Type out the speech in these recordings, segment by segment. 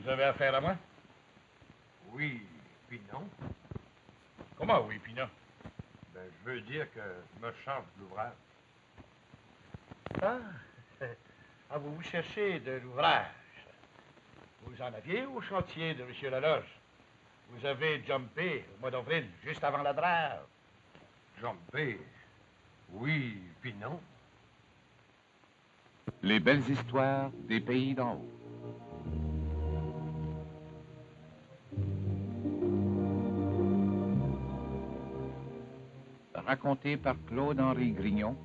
Vous avez affaire à moi? Oui, puis non. Comment oui, puis non? Ben, je veux dire que je me charge de l'ouvrage. Ah, vous cherchez de l'ouvrage. Vous en aviez au chantier de M. Laloge. Vous avez jumpé au mois d'avril, juste avant la drave. Jumpé? Oui, puis non. Les belles histoires des pays d'en haut. Raconté par Claude-Henri Grignon.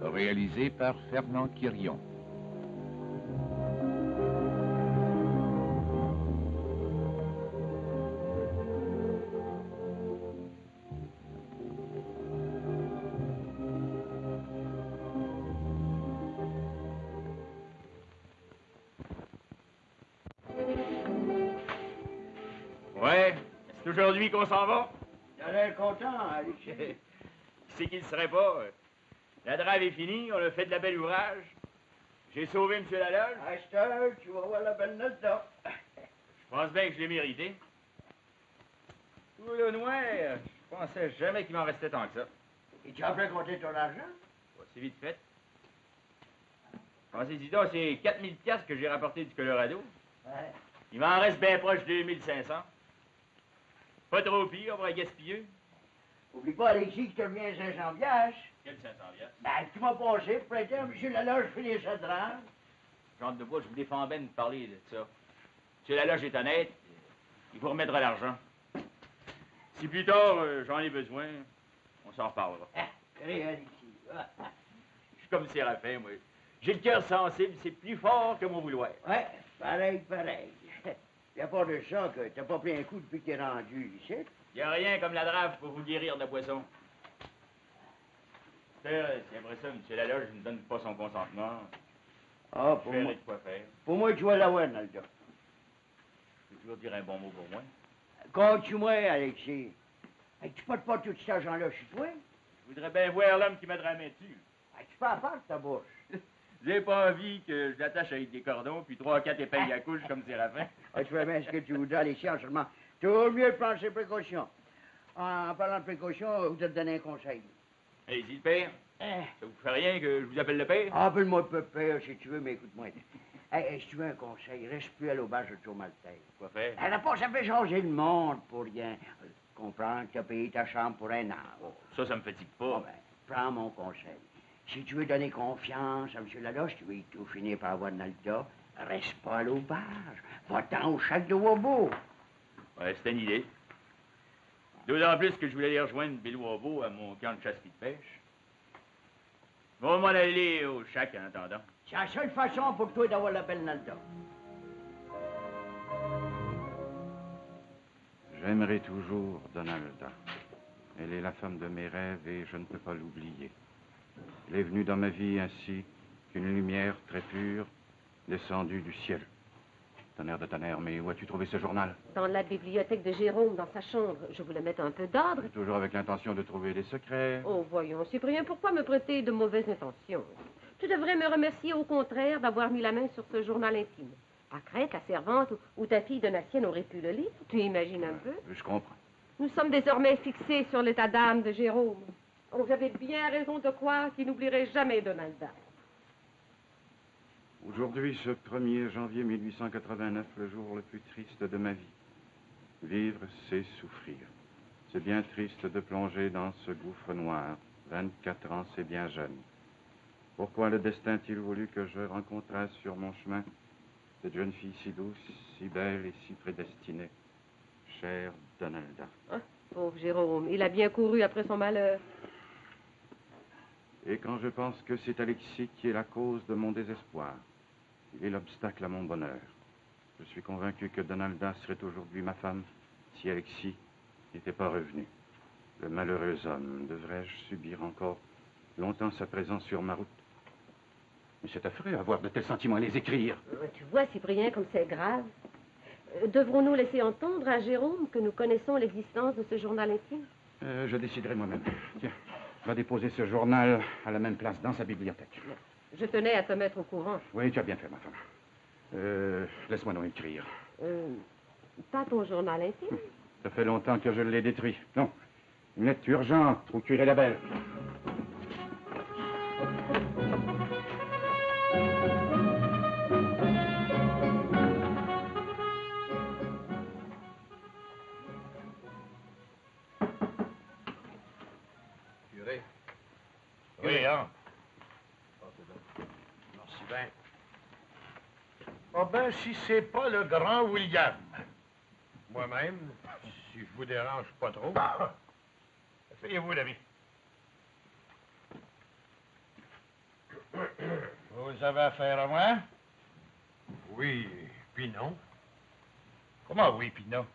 Réalisé par Fernand Quirion. Ouais, c'est aujourd'hui qu'on s'en va? Il a l'air content, Alice. Qui c'est qu'il ne serait pas? La drave est finie, on a fait de la belle ouvrage. J'ai sauvé M. Laloge. À cette heure, tu vas voir la belle note là. Je pense bien que je l'ai mérité. Tout le noir, je pensais jamais qu'il m'en restait tant que ça. Et tu as fait compter ton argent? Bah, c'est vite fait. Pensez-y donc, c'est 4000 piastres que j'ai rapporté du Colorado. Ouais. Il m'en reste bien proche de 2500. Pas trop pire pour un gaspilleux. Oublie pas, Alexis, que tu reviens 500 piastres. Quel 500 piastres? Ben, tu m'as passé pour prêter à M. Laloge finir sa drame. Jean de Bois, je vous défends bien de parler de ça. M. Laloge est honnête, il vous remettra l'argent. Si plus tard, j'en ai besoin, on s'en reparlera. Ah, Alexis. Je suis comme Séraphin, moi. J'ai le cœur sensible, c'est plus fort que mon vouloir. Ouais, pareil, pareil. Y a pas de ça que t'as pas pris un coup depuis que t'es rendu ici. Y a rien comme la drave pour vous guérir de la poisson. Si après ça, M. Laloge ne donne pas son consentement, Ah, je verrai de quoi faire. pour moi, tu vas l'avoir, Naldo. Je peux toujours dire un bon mot pour moi. Compte-moi, Alexis. Hey, tu portes pas tout cet argent-là chez toi? Je voudrais bien voir l'homme qui mettra la main dessus. Hey, tu peux en faire ta bouche. J'ai pas envie que je l'attache avec des cordons, puis 3 ou 4 épingles à couche comme Séraphin. Ah, tu fais bien ce que tu voudras, Alexis, en seulement. Tu vaut mieux prendre ses précautions. En parlant de précautions, vous te donner un conseil. Allez-y, le père. Hein? Ça vous fait rien que je vous appelle le père? Appelle-moi père si tu veux, mais écoute-moi. Hey, si tu veux un conseil, reste plus à l'auberge de Tourmaltais. Quoi faire? Elle n'a pas ça fait changer le monde pour rien. Comprends que tu as payé ta chambre pour un an. Oh, ça me fatigue pas. Bon, ben, prends mon conseil. Si tu veux donner confiance à M. Laloche, tu veux tout finir par avoir Nalda, reste pas à l'auberge. Va-t'en au chac de Wabo. Ouais, c'est une idée. D'autant plus que je voulais aller rejoindre Bill Wabo à mon camp de chasse et de pêche. On va m'en aller au chac en attendant. C'est la seule façon pour toi d'avoir la belle Nalda. J'aimerai toujours Donalda. Elle est la femme de mes rêves et je ne peux pas l'oublier. Elle est venue dans ma vie ainsi qu'une lumière très pure descendue du ciel. Tonnerre de tonnerre, mais où as-tu trouvé ce journal? Dans la bibliothèque de Jérôme, dans sa chambre. Je voulais mettre un peu d'ordre. Toujours avec l'intention de trouver des secrets. Oh, voyons, Cyprien, pourquoi me prêter de mauvaises intentions? Tu devrais me remercier au contraire d'avoir mis la main sur ce journal intime. Par crainte, la servante ou ta fille Donatienne aurait pu le lire. Tu imagines un peu? Je comprends. Nous sommes désormais fixés sur l'état d'âme de Jérôme. Oh, j'avais bien raison de croire qu'il n'oublierait jamais Donalda. Aujourd'hui, ce 1er janvier 1889, le jour le plus triste de ma vie. Vivre, c'est souffrir. C'est bien triste de plonger dans ce gouffre noir. 24 ans, c'est bien jeune. Pourquoi le destin a-t-il voulu que je rencontrasse sur mon chemin cette jeune fille si douce, si belle et si prédestinée? Chère Donalda. Ah, pauvre Jérôme, il a bien couru après son malheur. Et quand je pense que c'est Alexis qui est la cause de mon désespoir, il est l'obstacle à mon bonheur. Je suis convaincu que Donalda serait aujourd'hui ma femme si Alexis n'était pas revenu. Le malheureux homme, devrais-je subir encore longtemps sa présence sur ma route? Mais c'est affreux avoir de tels sentiments à les écrire. Tu vois, Cyprien, comme c'est grave. Devrons-nous laisser entendre à Jérôme que nous connaissons l'existence de ce journal intime? Je déciderai moi-même. Tiens, Va déposer ce journal à la même place dans sa bibliothèque. Je tenais à te mettre au courant. Oui, tu as bien fait, ma femme. Laisse-moi donc écrire. Pas ton journal intime? Ça fait longtemps que je l'ai détruit. Non. Une lettre urgente au curé Labelle. Curé. Oui, hein? Merci bien. Ah ben, si c'est pas le grand William. Moi-même, si je vous dérange pas trop. Asseyez-vous, l'ami. Vous avez affaire à moi? Oui, puis non. Comment oui, puis non?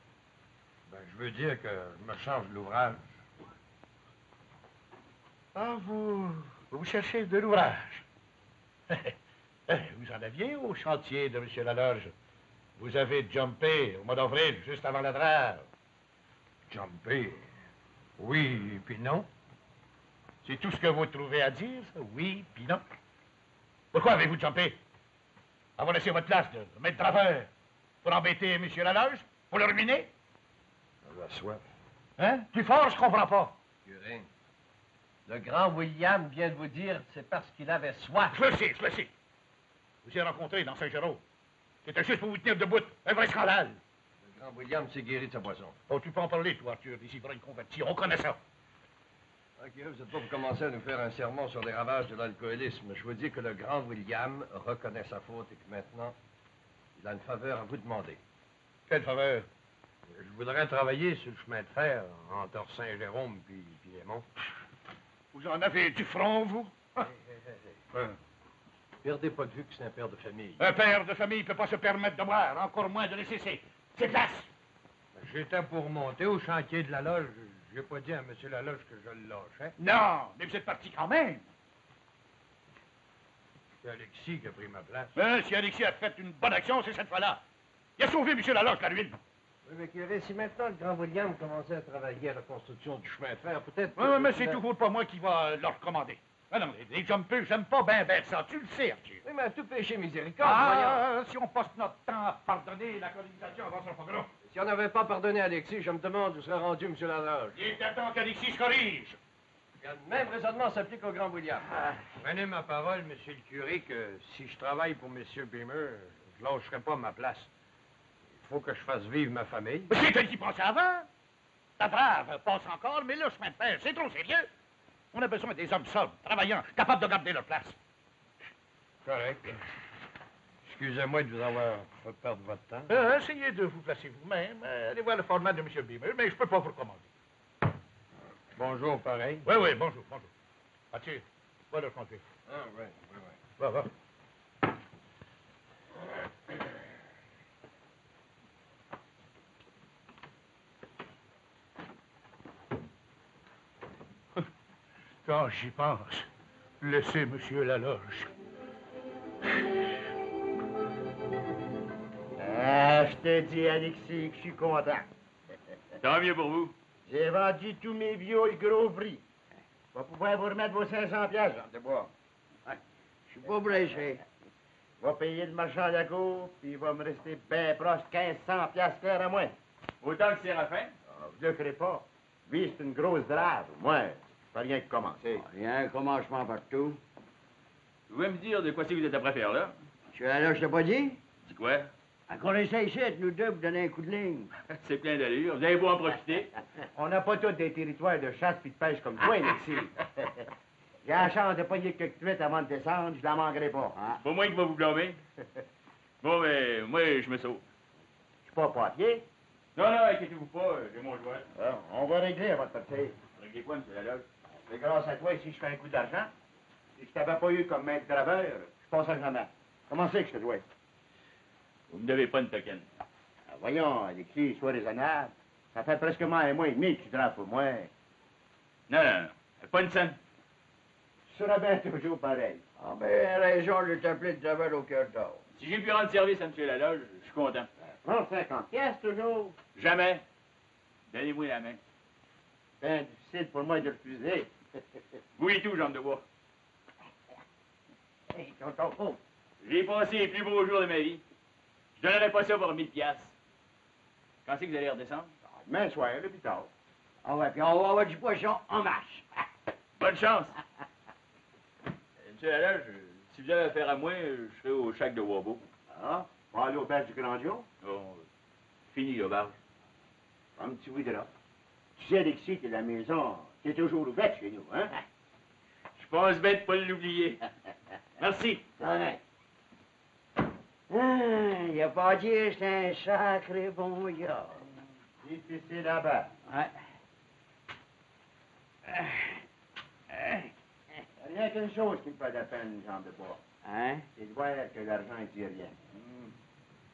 Ben, je veux dire que je me change de l'ouvrage. Ah, vous cherchez de l'ouvrage. Vous en aviez au chantier de M. Laloge. Vous avez jumpé au mois d'avril, juste avant la drave. Jumpé. Oui, puis non. C'est tout ce que vous trouvez à dire, ça? Oui, puis non. Pourquoi avez-vous jumpé? Avoir laissé votre place de maître draveur pour embêter M. Laloge? Pour le ruiner? La soif. Hein? Plus fort, je comprends pas. Curé, le grand William vient de vous dire que c'est parce qu'il avait soif. Je le sais, je le sais. Vous y rencontré dans Saint-Jérôme. C'était juste pour vous tenir debout. Un vrai scandale. Le grand William s'est guéri de sa boisson. Oh, tu peux en parler, toi, Arthur, des ivrognes convertis. On connaît ça. Ok, vous n'êtes pas pour commencer à nous faire un sermon sur les ravages de l'alcoolisme. Je vous dis que le grand William reconnaît sa faute et que maintenant, il a une faveur à vous demander. Quelle faveur? Je voudrais travailler sur le chemin de fer entre Saint-Jérôme puis les monts. Vous en avez du front, vous? Perdez pas de vue que c'est un père de famille. Un père de famille ne peut pas se permettre de boire, encore moins de laisser ses places. J'étais pour monter au chantier de la loge. Je n'ai pas dit à M. Laloge que je le lâchais. Non, mais vous êtes parti quand même. C'est Alexis qui a pris ma place. Mais si Alexis a fait une bonne action, c'est cette fois-là. Il a sauvé M. Laloge de la ruine. Oui, mais curé, si maintenant le grand William commençait à travailler à la construction du chemin de fer, peut-être... Oui, mais c'est toujours pas moi qui va leur commander. Ah non, les jumpers, j'aime pas bien ça. Tu le sais, Arthur. Oui, mais à tout péché miséricorde, voyons. Si on passe notre temps à pardonner, la colonisation avancera pas gros. Si on n'avait pas pardonné à Alexis, je me demande où serait rendu M. Laloge. Il est temps qu'Alexis se corrige. Le même raisonnement s'applique au grand William. Prenez ma parole, monsieur le curé, que si je travaille pour M. Beamer, je lâcherai pas ma place. Il faut que je fasse vivre ma famille. Mais c'est elle qui pensait avant. La drave passe encore, mais le chemin de fer, c'est trop sérieux. On a besoin des hommes sobres, travaillants, capables de garder leur place. Correct. Excusez-moi de vous avoir fait perdre votre temps. Essayez de vous placer vous-même. Allez voir le format de M. Beamer, mais je peux pas vous recommander. Bonjour, pareil. Oui, oui, bonjour, bonjour. Mathieu, va le chantier. Ah, oui. Va, va. Quand j'y pense, laissez M. Laloge. Ah, je te dis, Alexis, que je suis content. Tant mieux pour vous. J'ai vendu tous mes vieux au gros prix. Je vais pouvoir vous remettre vos 500 piastres, Jean de Bois. Ouais. Je suis pas pressé. Je vais payer le marchand à la cour, puis il va me rester bien proche 1500 piastres clair à moi. Autant que Séraphin. Ah, vous ne crée pas. Lui, c'est une grosse drave. Moi, pas rien que commencer. Rien, commencement partout. Vous pouvez me dire de quoi c'est que vous êtes après faire là? Tu es là, je t'ai pas dit? C'est quoi? Encore essaye ici, nous deux, pour donner un coup de ligne. C'est plein d'allure. Vous avez beau en profiter. On n'a pas tous des territoires de chasse puis de pêche comme toi, Alexis. J'ai la chance de pogner quelques truites avant de descendre, je la manquerai pas. Hein? C'est pas moi qui va vous blâmer. Bon, mais moi, je me sauve. Je suis pas papier. Non, non, inquiétez-vous pas, j'ai mon jouet. On va régler avant de partir. Réglez quoi, M. Laloge? C'est grâce à toi si je fais un coup d'argent. Si je t'avais pas eu comme maître graveur, je passerais jamais. Comment c'est que je te dois? Vous me devez pas une token. Ah, voyons, Alexis, sois raisonnable. Ça fait presque un mois et demi que tu travailles pour moi. Non, non, non. Pas une scène. Tu seras bien toujours pareil. Ah, ben, raison de t'appeler de travail au cœur d'or. Si j'ai pu rendre service à M. Laloge, je suis content. Prends 50 piastres toujours. Jamais. Donnez-moi la main. C'est bien difficile pour moi de refuser. Vous et tout, jambe de bois. Hey, tonton, J'ai passé les plus beaux jours de ma vie. Je donnerais pas ça pour 1000 piastres. Quand c'est que vous allez redescendre? demain soir, le plus tard. Ah ouais, puis on va avoir du poisson en marche. Bonne chance. Monsieur Laloge, si vous avez affaire à moi, je serai au chac de Wabo. Ah, on va aller au bar du Grandion. Bon, fini l'auberge. Un petit oui de là. Tu sais, Alexis, t'es la maison, t'es toujours ouverte chez nous, hein? Je pense bien de pas l'oublier. Merci. Ouais. Ah, il a pas dit que c'est un sacré bon gars. C'est là-bas. Ouais. Rien qu'une chose qui me fait de la peine, Jean de Bois. Hein? C'est de voir que l'argent ne dit rien.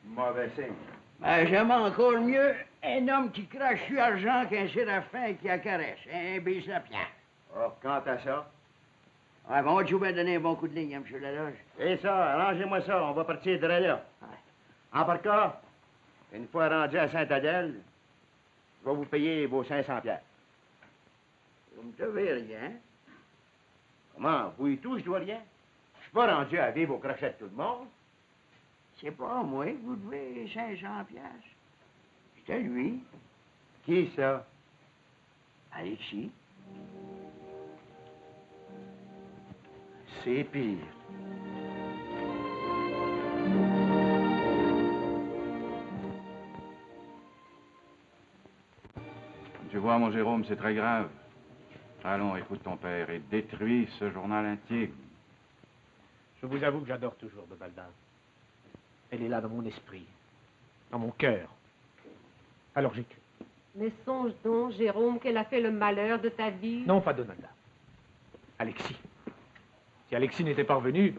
Mauvais signe. Ben, j'aime encore mieux un homme qui crache sur l'argent qu'un séraphin qui la caresse. Un bise la pierre. Oh, quant à ça? Ouais, bon, tu vas donner un bon coup de ligne, hein, M. Laloge. C'est ça, arrangez-moi ça, on va partir de là. Ouais. En par cas, une fois rendu à Saint-Adèle, je vais vous payer vos 500 piastres. Vous me devez rien. Comment? Vous et tout, je dois rien? Je suis pas rendu à vivre au crochet de tout le monde. C'est pas moi que vous devez 500 piastres. C'est à lui. Qui, ça? Alexis. C'est pire. Tu vois, mon Jérôme, c'est très grave. Allons, écoute ton père et détruis ce journal intime. Je vous avoue que j'adore toujours de Baldan. Elle est là dans mon esprit, dans mon cœur. Alors j'écris. Mais songe donc, Jérôme, qu'elle a fait le malheur de ta vie. Non, pas Donalda. Alexis. Si Alexis n'était pas revenu,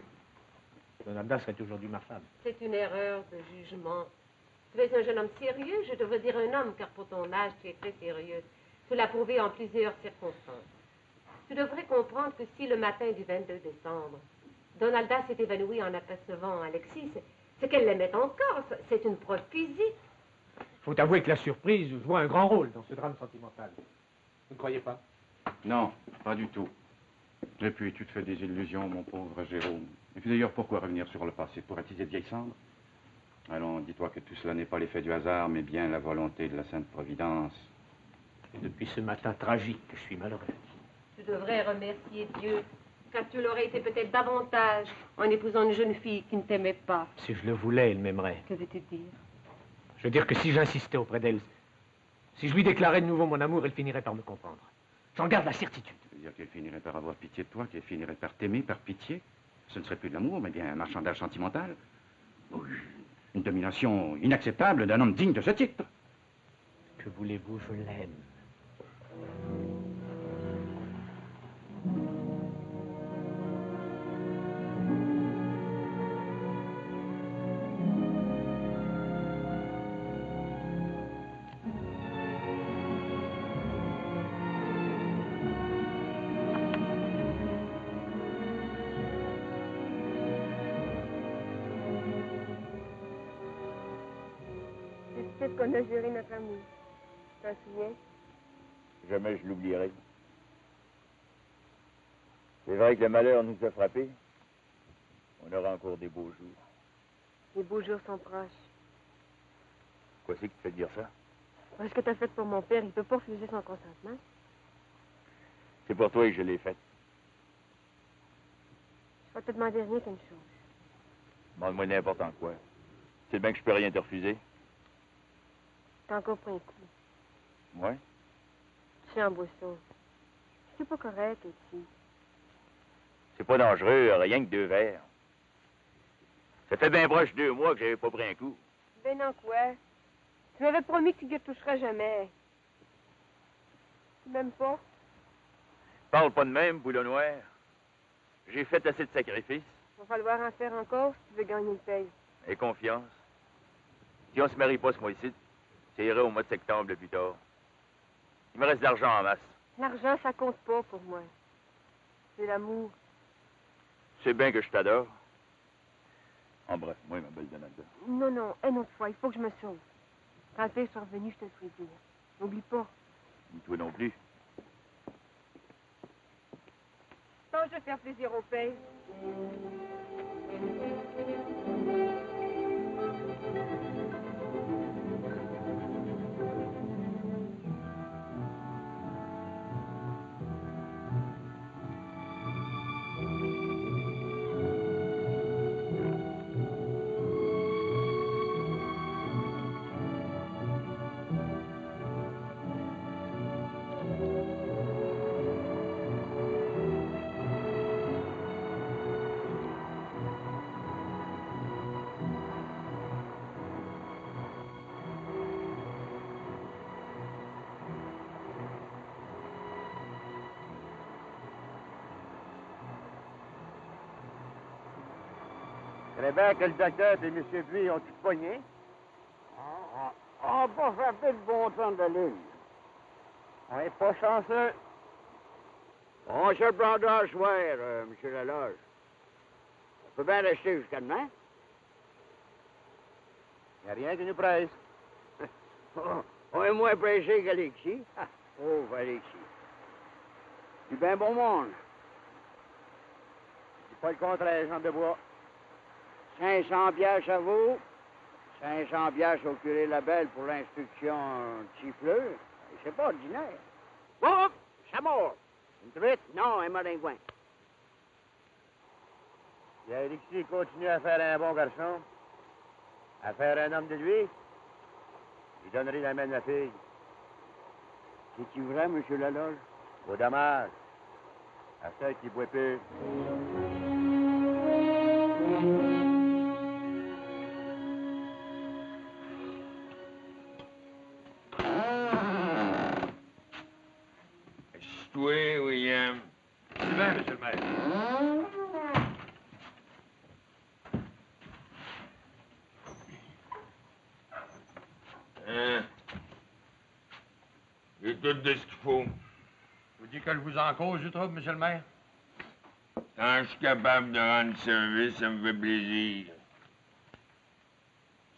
Donalda serait aujourd'hui ma femme. C'est une erreur de jugement. Tu es un jeune homme sérieux, je devrais dire un homme, car pour ton âge, tu es très sérieux. Tu l'as prouvé en plusieurs circonstances. Tu devrais comprendre que si le matin du 22 décembre, Donalda s'est évanouie en apercevant Alexis, c'est qu'elle l'aimait encore. C'est une preuve physique. Faut avouer que la surprise joue un grand rôle dans ce drame sentimental. Vous ne croyez pas? Non, pas du tout. Et puis, tu te fais des illusions, mon pauvre Jérôme. Et puis d'ailleurs, pourquoi revenir sur le passé? Pour attiser de vieilles cendres? Allons, dis-toi que tout cela n'est pas l'effet du hasard, mais bien la volonté de la Sainte Providence. Et depuis ce matin tragique que je suis malheureux. Tu devrais remercier Dieu, car tu l'aurais été peut-être davantage en épousant une jeune fille qui ne t'aimait pas. Si je le voulais, elle m'aimerait. Que veux-tu dire? Je veux dire que si j'insistais auprès d'elle, si je lui déclarais de nouveau mon amour, elle finirait par me comprendre. J'en garde la certitude. Tu veux dire qu'elle finirait par avoir pitié de toi, qu'elle finirait par t'aimer par pitié? Ce ne serait plus de l'amour, mais bien un marchandage sentimental. Oui, une domination inacceptable d'un homme digne de ce titre. Que voulez-vous, je l'aime. C'est qu'on a juré notre amour. Tu t'en souviens? Jamais je l'oublierai. C'est vrai que le malheur nous a frappés. On aura encore des beaux jours. Les beaux jours sont proches. Quoi c'est qui te fait dire ça? Ce que tu as fait pour mon père, il ne peut pas refuser son consentement. C'est pour toi que je l'ai faite. Je vais te demander rien qu'une chose. Demande-moi n'importe en quoi. C'est bien que je peux rien te refuser. T'as encore pris un coup. Ouais? Tu sais, en boisson. C'est pas correct aussi. C'est pas dangereux, rien que 2 verres. Ça fait bien proche 2 mois que j'avais pas pris un coup. Ben non, quoi? Tu m'avais promis que tu ne toucherais jamais. Même pas? Parle pas de même, boulot noir. J'ai fait assez de sacrifices. Il va falloir en faire encore si tu veux gagner le paye. Et confiance. Si on se marie pas ce mois-ci, ça irait au mois de septembre le plus tard. Il me reste de l'argent en masse. L'argent, ça compte pas pour moi. C'est l'amour. C'est bien que je t'adore. Embrasse-moi, ma belle Donalda. Non, non, une autre fois, il faut que je me sauve. Quand le père sera revenu, je te le ferai dire. N'oublie pas. Ni toi non plus. de faire plaisir au père. Très bien que le docteur et M. Buis ont tout pogné. On n'a pas frappé le bon temps de ligne. On n'est pas chanceux. On se prendra le soir, M. Laloge. On peut bien rester jusqu'à demain. Il n'y a rien qui nous presse. On est moins pressé qu'Alexis. Pauvre Alexis. C'est bien bon monde. C'est pas le contraire, Jean de Bois. 500 piastres à vous, 500 piastres au curé Labelle pour l'instruction chifleux. C'est pas ordinaire. Hop! Ça mord! Une truite? Non, un maringouin. Si Alexis continue à faire un bon garçon, à faire un homme de lui, il donnerait la main de la fille. C'est-tu vrai, M. Laloge? Au dommage. À celle qui boit plus. Oui, William. C'est bien, monsieur le maire. Hein? J'ai tout de ce qu'il faut. Vous dites que je vous en cause du trouble, monsieur le maire? Quand je suis capable de rendre service, ça me fait plaisir.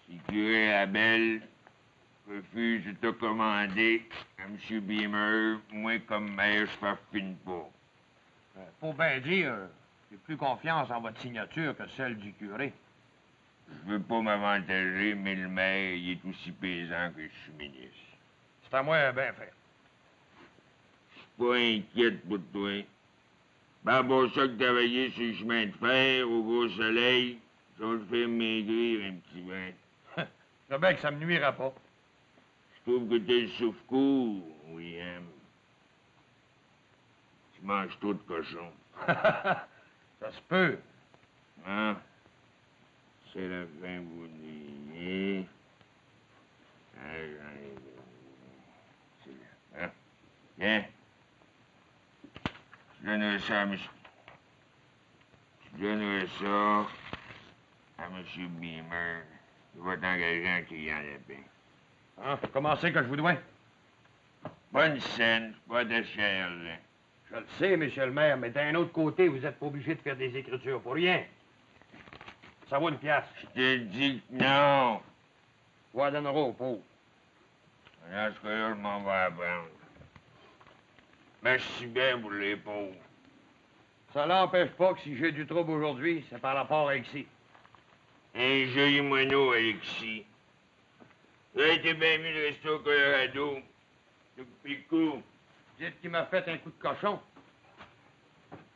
Si le curé Abel refuse de te commander à M. Beamer, moi, comme maire, je farfine pas. Faut bien dire, j'ai plus confiance en votre signature que celle du curé. Je veux pas m'avantager, mais le maire, il est aussi paysan que je suis ministre. C'est à moi bien fait. Je suis pas inquiète pour toi. Ben, bon, ça que travailler sur le chemin de fer, au gros soleil, ça va te faire maigrir un petit peu. Je sais bien que ça me nuira pas. Je trouve que t'es le souffle-court, William. Tu manges trop de cochon. Ça se peut. Hein? C'est la fin, vous dites. C'est là. Hein? Viens. Je donnerai ça à monsieur. Je donnerai ça à M. Beamer. Il va t'engager un client de paix. Hein? Comment c'est que je vous dois? Bonne scène, pas de cher, là. Je le sais, monsieur le maire, mais d'un autre côté, vous n'êtes pas obligé de faire des écritures pour rien. Ça vaut une pièce. Je te dis que non. Vous la donnerez aux pauvres. Dans ce cas-là, je m'en vais apprendre. Merci bien pour les pauvres. Ça n'empêche pas que si j'ai du trouble aujourd'hui, c'est par rapport à ici. Un joli moineau, Alexis. Ça a été bien mieux de rester au Colorado. Depuis le coup. Dites qu'il m'a fait un coup de cochon.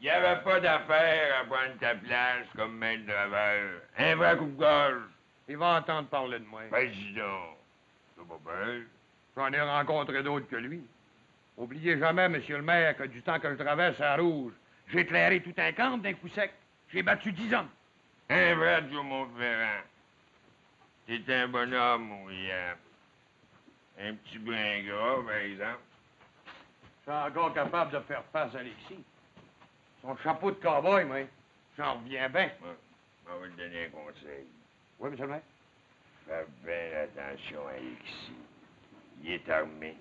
Il n'y avait pas d'affaire à prendre ta place comme maître draveur. Un vrai coup de gorge. Il va entendre parler de moi. Vas-y donc. T'as pas peur? J'en ai rencontré d'autres que lui. Oubliez jamais, monsieur le maire, que du temps que je traverse à Rouge, j'ai éclairé tout un camp d'un coup sec. J'ai battu 10 hommes. Un vrai Joe Montferrand. T'es un bonhomme, William. Un petit brin gras, par exemple. Je suis encore capable de faire face à Alexis. Son chapeau de cow-boy, moi, j'en reviens bien. Ouais. On va te donner un conseil. Oui, monsieur le maire? Fais bien attention à Alexis. Il est armé.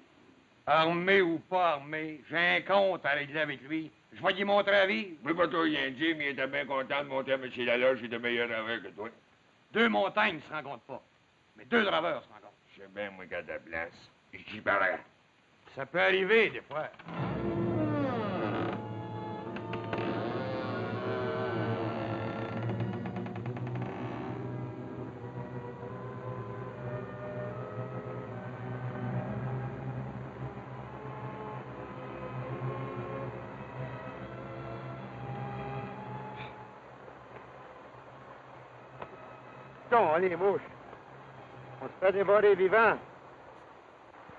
Armé ou pas armé, j'ai un compte à régler avec lui. Je vais lui montrer la vie. Je peux pas trop rien dire, mais il était bien content de monter à M. Laloge, il est de meilleur draveur que toi. 2 montagnes ne se rencontrent pas, mais 2 draveurs se rencontrent. Je sais bien, moi, qu'à ta place, j'y parlerai. Ça peut arriver, des fois. partons, allez, mouche. On se fait dévorer vivant.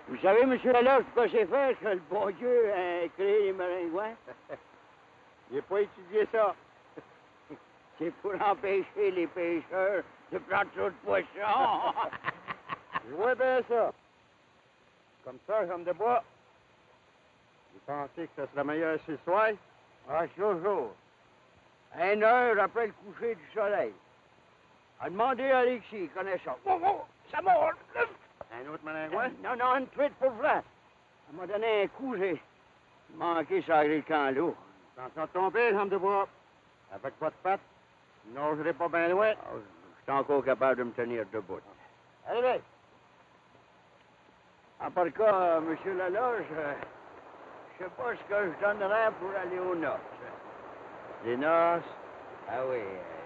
Vous savez, monsieur Laloche, pourquoi c'est fait que le bon Dieu a créé les maringouins? J'ai pas étudié ça. C'est pour empêcher les pêcheurs de prendre trop de poissons. Je vois bien ça. Comme ça, comme de bois. Vous pensez que ça serait meilleur ce soir? Ah, toujours. 1 heure après le coucher du soleil. À demander à Alexis, il connaît ça. Oh, oh, ça mord! Un autre maringouin? Non, non, une truite pour vrai. Elle m'a donné un coup, j'ai manqué sur le camp lourd. Attention de tomber, homme de bois. Avec votre patte, non, je n'aurai pas bien loin. Oh, je suis encore capable de me tenir debout. Allez, allez. En par cas, monsieur Laloge, je sais pas ce que je donnerais pour aller aux noces. Les noces? Ah oui,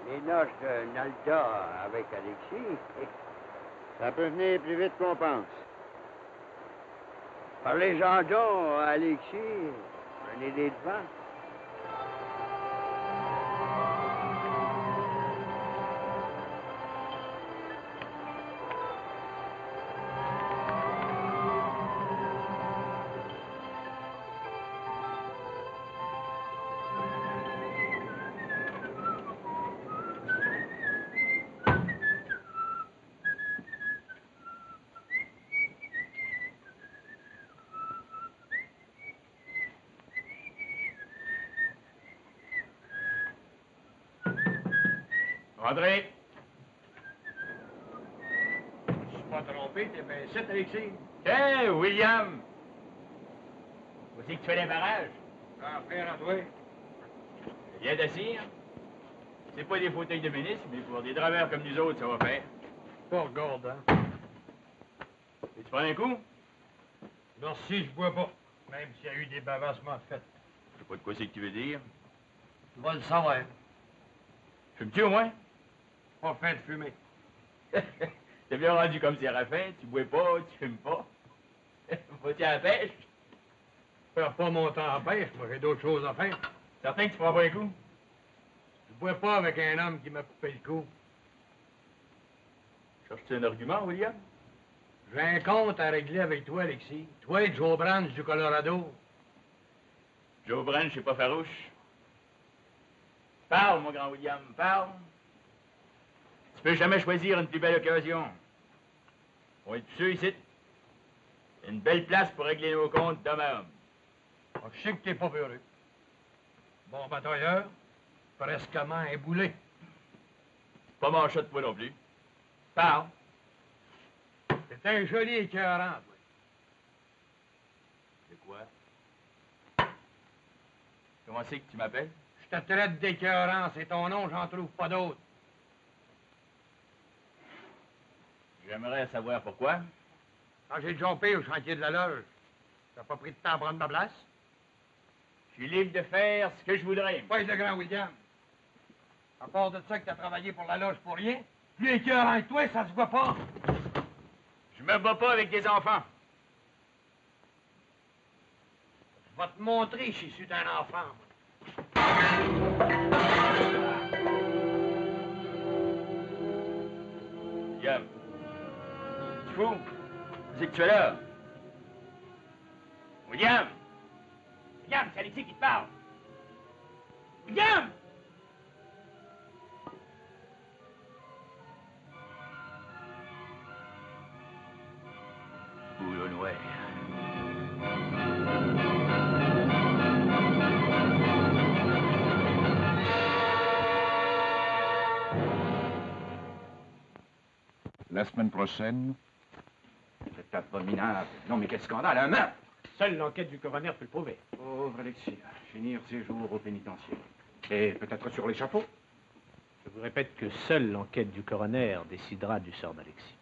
les noces de Nalda avec Alexis. Ça peut venir plus vite qu'on pense. Parlez-en donc à Alexis. Prenez des devants. André! Je suis pas trompé, t'es bien ici, Alexis. Hé, William! Où c'est que tu fais les barrages? Ah, frère André. Viens d'assis. C'est pas des fauteuils de ministre, mais pour des draveurs comme nous autres, ça va faire. Pas regarde, hein. Et tu prends un coup? Merci, je bois pas. Même s'il y a eu des bavassements de fait. Je sais pas de quoi c'est que tu veux dire. Tu vas le savoir. Fumes-tu au moins? Pas fin de fumer. T'es bien rendu comme Séraphin, tu bois pas, tu fumes pas. Vas-tu à la pêche? Je perds pas mon temps à pêche, moi j'ai d'autres choses à faire. Certain que tu prends pas un coup? Je bois pas avec un homme qui m'a coupé le cou. Cherches-tu un argument, William? J'ai un compte à régler avec toi, Alexis. Toi et Joe Branch du Colorado. Joe Branch, c'est pas farouche. Parle, mon grand William, parle. Tu peux jamais choisir une plus belle occasion. On est tous ceux ici. Une belle place pour régler nos comptes d'homme à homme. Oh, je sais que t'es pas peureux. Bon batailleur, presquement un boulet. Pas manchot de toi non plus. Parle. C'est un joli écœurant, toi. C'est quoi? Comment c'est que tu m'appelles? Je te traite d'écœurant, c'est ton nom, j'en trouve pas d'autre. J'aimerais savoir pourquoi. Quand j'ai jumpé au chantier de la loge, t'as pas pris de temps à prendre ma place? Je suis libre de faire ce que je voudrais. Pas le grand William. À part de ça que t'as travaillé pour la loge pour rien, plus écœurant que toi, ça se voit pas. Je me bats pas avec des enfants. Je vais te montrer si je suis un enfant. William. Tu fous? C'est que tu es là. William! William, c'est Alexis qui te parle. William! Boulot noir. La semaine prochaine. C'est abominable. Non, mais quel scandale, un meurtre! Seule l'enquête du coroner peut le prouver. Pauvre Alexis, finir ses jours au pénitencier. Et peut-être sur l'échafaud. Je vous répète que seule l'enquête du coroner décidera du sort d'Alexis.